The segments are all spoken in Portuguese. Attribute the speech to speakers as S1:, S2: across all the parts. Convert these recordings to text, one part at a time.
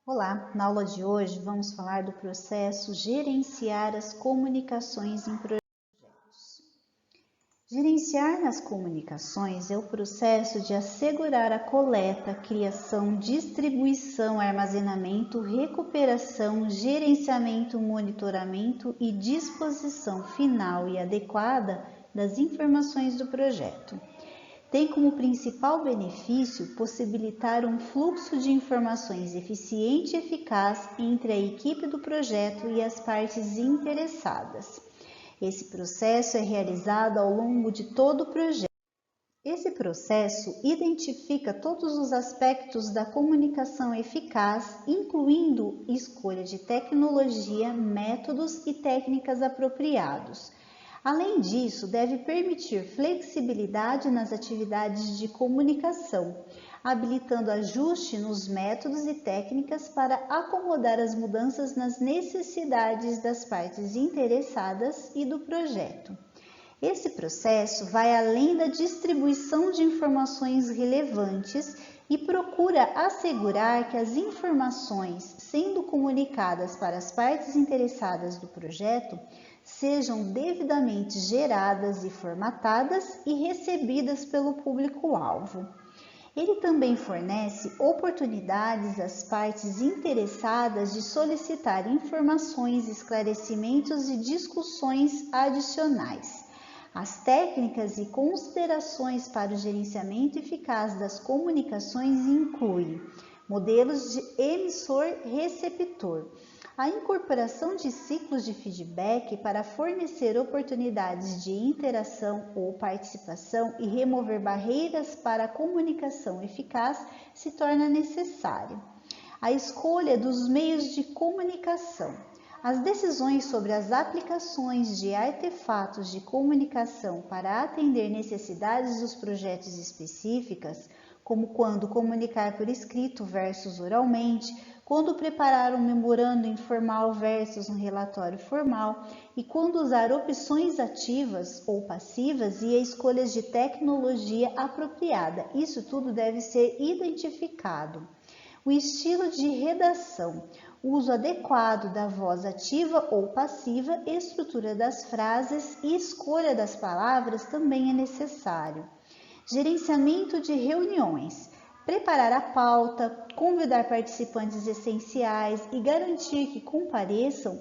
S1: Olá, na aula de hoje vamos falar do processo gerenciar as comunicações em projetos. Gerenciar nas comunicações é o processo de assegurar a coleta, criação, distribuição, armazenamento, recuperação, gerenciamento, monitoramento e disposição final e adequada das informações do projeto. Tem como principal benefício possibilitar um fluxo de informações eficiente e eficaz entre a equipe do projeto e as partes interessadas. Esse processo é realizado ao longo de todo o projeto. Esse processo identifica todos os aspectos da comunicação eficaz, incluindo escolha de tecnologia, métodos e técnicas apropriados. Além disso, deve permitir flexibilidade nas atividades de comunicação, habilitando ajuste nos métodos e técnicas para acomodar as mudanças nas necessidades das partes interessadas e do projeto. Esse processo vai além da distribuição de informações relevantes e procura assegurar que as informações sendo comunicadas para as partes interessadas do projeto sejam devidamente geradas e formatadas e recebidas pelo público-alvo. Ele também fornece oportunidades às partes interessadas de solicitar informações, esclarecimentos e discussões adicionais. As técnicas e considerações para o gerenciamento eficaz das comunicações incluem modelos de emissor-receptor, a incorporação de ciclos de feedback para fornecer oportunidades de interação ou participação e remover barreiras para a comunicação eficaz se torna necessário. A escolha dos meios de comunicação. As decisões sobre as aplicações de artefatos de comunicação para atender necessidades dos projetos específicas, como quando comunicar por escrito versus oralmente, quando preparar um memorando informal versus um relatório formal e quando usar opções ativas ou passivas e escolhas de tecnologia apropriada. Isso tudo deve ser identificado. O estilo de redação, o uso adequado da voz ativa ou passiva, estrutura das frases e escolha das palavras também é necessário. Gerenciamento de reuniões, preparar a pauta, convidar participantes essenciais e garantir que compareçam,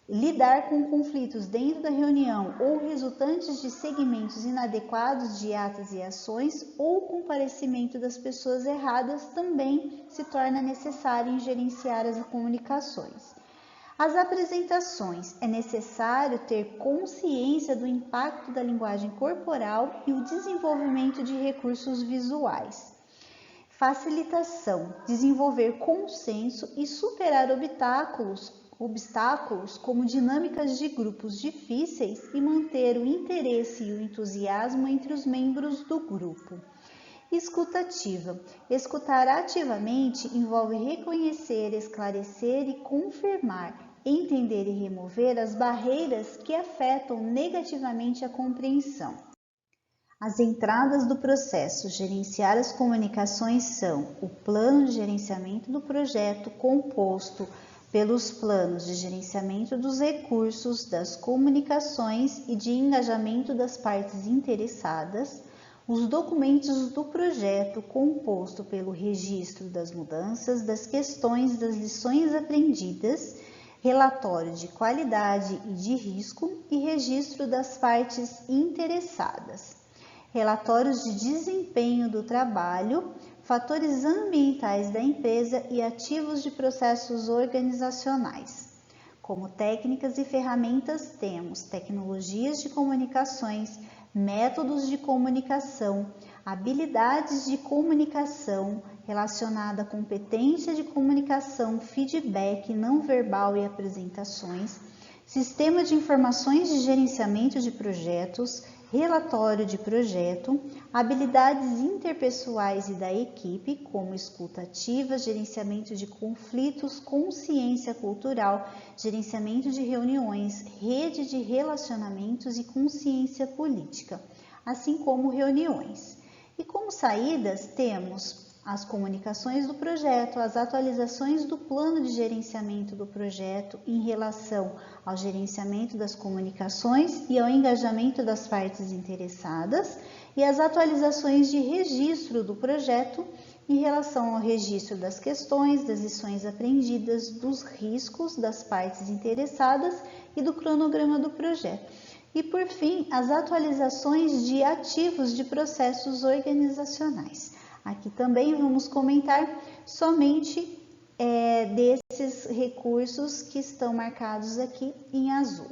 S1: lidar com conflitos dentro da reunião ou resultantes de segmentos inadequados de atas e ações ou comparecimento das pessoas erradas também se torna necessário em gerenciar as comunicações. As apresentações, é necessário ter consciência do impacto da linguagem corporal e o desenvolvimento de recursos visuais. Facilitação, desenvolver consenso e superar obstáculos como dinâmicas de grupos difíceis e manter o interesse e o entusiasmo entre os membros do grupo. Escutativa. Escutar ativamente envolve reconhecer, esclarecer e confirmar, entender e remover as barreiras que afetam negativamente a compreensão. As entradas do processo gerenciar as comunicações são o plano de gerenciamento do projeto composto pelos planos de gerenciamento dos recursos, das comunicações e de engajamento das partes interessadas, os documentos do projeto composto pelo registro das mudanças, das questões, das lições aprendidas, relatório de qualidade e de risco e registro das partes interessadas. Relatórios de desempenho do trabalho, fatores ambientais da empresa e ativos de processos organizacionais. Como técnicas e ferramentas temos tecnologias de comunicações, métodos de comunicação, habilidades de comunicação relacionada à competência de comunicação, feedback não verbal e apresentações, sistema de informações de gerenciamento de projetos, relatório de projeto, habilidades interpessoais e da equipe, como escuta ativa, gerenciamento de conflitos, consciência cultural, gerenciamento de reuniões, rede de relacionamentos e consciência política, assim como reuniões. E como saídas temos as comunicações do projeto, as atualizações do plano de gerenciamento do projeto em relação ao gerenciamento das comunicações e ao engajamento das partes interessadas, e as atualizações de registro do projeto em relação ao registro das questões, das lições aprendidas, dos riscos das partes interessadas e do cronograma do projeto. E, por fim, as atualizações de ativos de processos organizacionais. Aqui também vamos comentar somente desses recursos que estão marcados aqui em azul.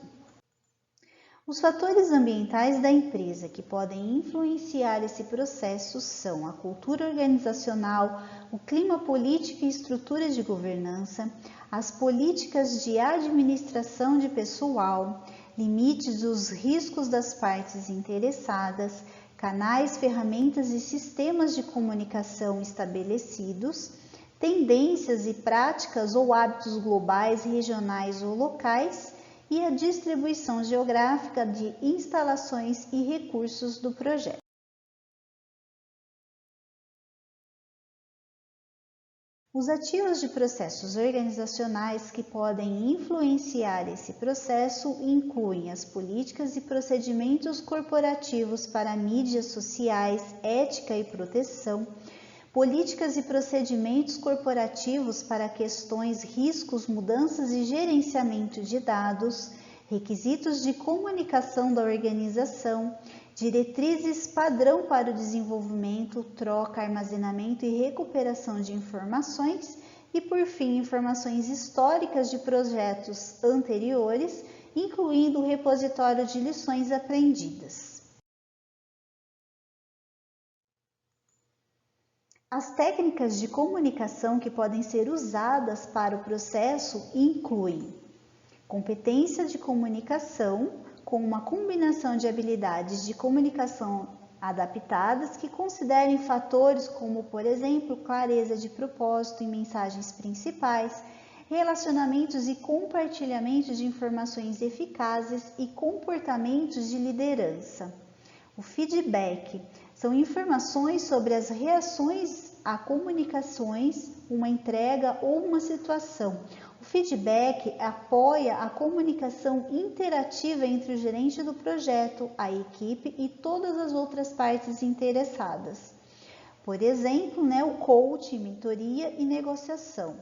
S1: Os fatores ambientais da empresa que podem influenciar esse processo são a cultura organizacional, o clima político e estruturas de governança, as políticas de administração de pessoal, limites dos riscos das partes interessadas, canais, ferramentas e sistemas de comunicação estabelecidos, tendências e práticas ou hábitos globais, regionais ou locais, e a distribuição geográfica de instalações e recursos do projeto. Os ativos de processos organizacionais que podem influenciar esse processo incluem as políticas e procedimentos corporativos para mídias sociais, ética e proteção, políticas e procedimentos corporativos para questões, riscos, mudanças e gerenciamento de dados, requisitos de comunicação da organização, diretrizes padrão para o desenvolvimento, troca, armazenamento e recuperação de informações e, por fim, informações históricas de projetos anteriores, incluindo o repositório de lições aprendidas. As técnicas de comunicação que podem ser usadas para o processo incluem competência de comunicação, com uma combinação de habilidades de comunicação adaptadas que considerem fatores como, por exemplo, clareza de propósito em mensagens principais, relacionamentos e compartilhamento de informações eficazes e comportamentos de liderança. O feedback são informações sobre as reações a comunicações, uma entrega ou uma situação. O feedback apoia a comunicação interativa entre o gerente do projeto, a equipe e todas as outras partes interessadas. Por exemplo, o coaching, mentoria e negociação.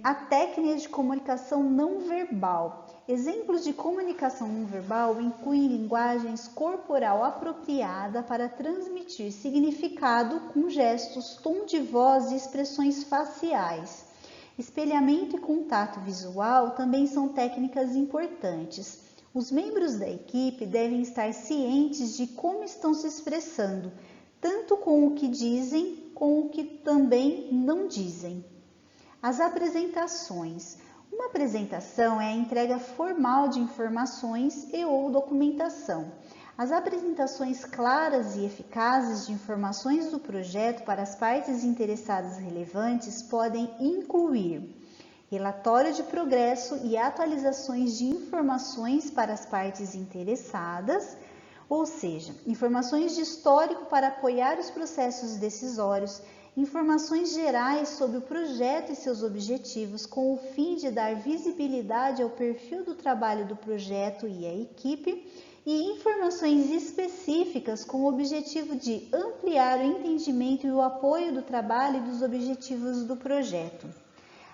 S1: A técnica de comunicação não verbal. Exemplos de comunicação não verbal incluem linguagens corporal apropriada para transmitir significado com gestos, tom de voz e expressões faciais. Espelhamento e contato visual também são técnicas importantes. Os membros da equipe devem estar cientes de como estão se expressando, tanto com o que dizem, com o que também não dizem. As apresentações. Uma apresentação é a entrega formal de informações e ou documentação. As apresentações claras e eficazes de informações do projeto para as partes interessadas relevantes podem incluir relatório de progresso e atualizações de informações para as partes interessadas, ou seja, informações de histórico para apoiar os processos decisórios, informações gerais sobre o projeto e seus objetivos, com o fim de dar visibilidade ao perfil do trabalho do projeto e à equipe, e informações específicas com o objetivo de ampliar o entendimento e o apoio do trabalho e dos objetivos do projeto.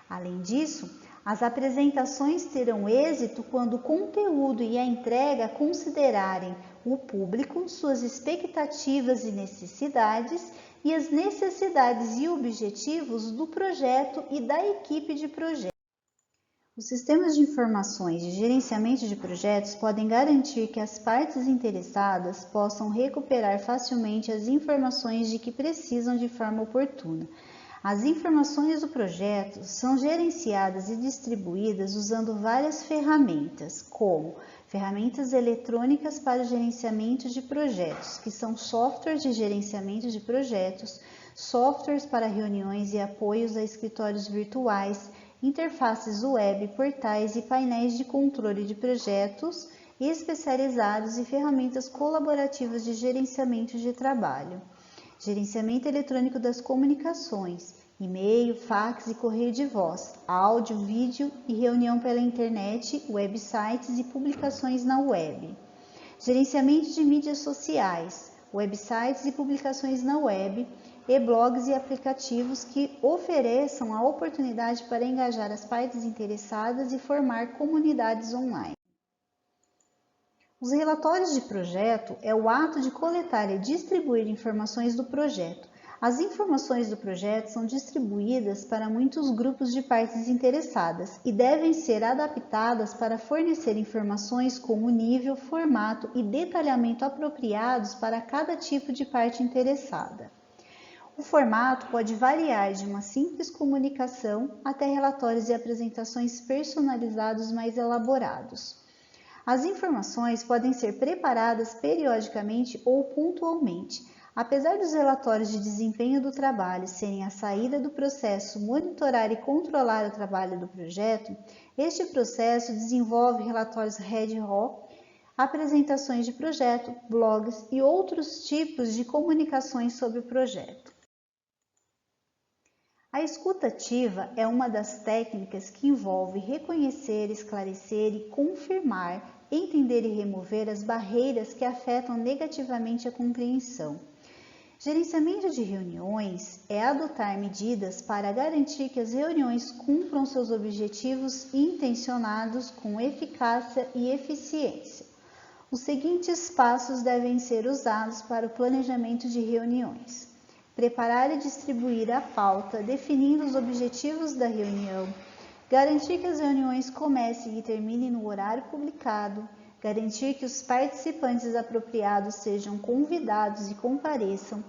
S1: Além disso, as apresentações terão êxito quando o conteúdo e a entrega considerarem o público, suas expectativas e necessidades, e as necessidades e objetivos do projeto e da equipe de projeto. Os sistemas de informações de gerenciamento de projetos podem garantir que as partes interessadas possam recuperar facilmente as informações de que precisam de forma oportuna. As informações do projeto são gerenciadas e distribuídas usando várias ferramentas, como ferramentas eletrônicas para o gerenciamento de projetos, que são softwares de gerenciamento de projetos, softwares para reuniões e apoios a escritórios virtuais, interfaces web, portais e painéis de controle de projetos especializados e ferramentas colaborativas de gerenciamento de trabalho. gerenciamento eletrônico das comunicações, e-mail, fax e correio de voz, áudio, vídeo e reunião pela internet, websites e publicações na web. Gerenciamento de mídias sociais, websites e publicações na web, e blogs e aplicativos que ofereçam a oportunidade para engajar as partes interessadas e formar comunidades online. Os relatórios de projeto é o ato de coletar e distribuir informações do projeto. As informações do projeto são distribuídas para muitos grupos de partes interessadas e devem ser adaptadas para fornecer informações com o nível, formato e detalhamento apropriados para cada tipo de parte interessada. O formato pode variar de uma simples comunicação até relatórios e apresentações personalizados mais elaborados. As informações podem ser preparadas periodicamente ou pontualmente. Apesar dos relatórios de desempenho do trabalho serem a saída do processo monitorar e controlar o trabalho do projeto, este processo desenvolve relatórios ad hoc, apresentações de projeto, blogs e outros tipos de comunicações sobre o projeto. A escuta ativa é uma das técnicas que envolve reconhecer, esclarecer e confirmar, entender e remover as barreiras que afetam negativamente a compreensão. Gerenciamento de reuniões é adotar medidas para garantir que as reuniões cumpram seus objetivos intencionados com eficácia e eficiência. Os seguintes passos devem ser usados para o planejamento de reuniões: preparar e distribuir a pauta, definindo os objetivos da reunião, garantir que as reuniões comecem e terminem no horário publicado, garantir que os participantes apropriados sejam convidados e compareçam,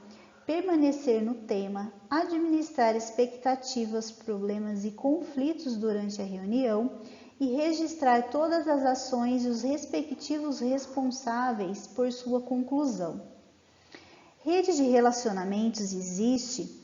S1: permanecer no tema, administrar expectativas, problemas e conflitos durante a reunião e registrar todas as ações e os respectivos responsáveis por sua conclusão. Rede de relacionamentos existe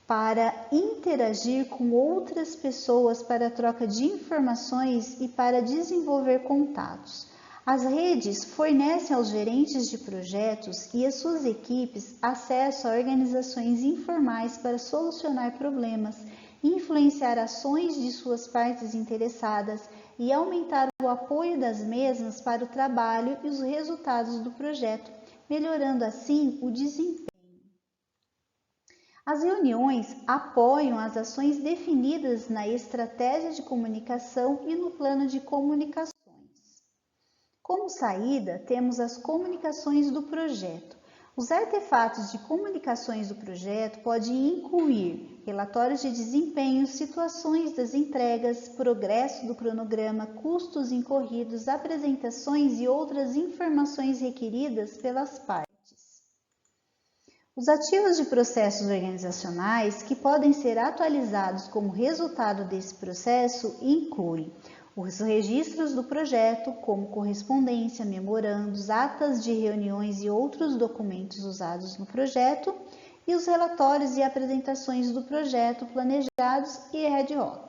S1: para interagir com outras pessoas para a troca de informações e para desenvolver contatos. As redes fornecem aos gerentes de projetos e às suas equipes acesso a organizações informais para solucionar problemas, influenciar ações de suas partes interessadas e aumentar o apoio das mesmas para o trabalho e os resultados do projeto, melhorando assim o desempenho. As reuniões apoiam as ações definidas na estratégia de comunicação e no plano de comunicações. Como saída, temos as comunicações do projeto. Os artefatos de comunicações do projeto podem incluir relatórios de desempenho, situações das entregas, progresso do cronograma, custos incorridos, apresentações e outras informações requeridas pelas partes. Os ativos de processos organizacionais que podem ser atualizados como resultado desse processo incluem os registros do projeto, como correspondência, memorandos, atas de reuniões e outros documentos usados no projeto, e os relatórios e apresentações do projeto planejados e ad hoc.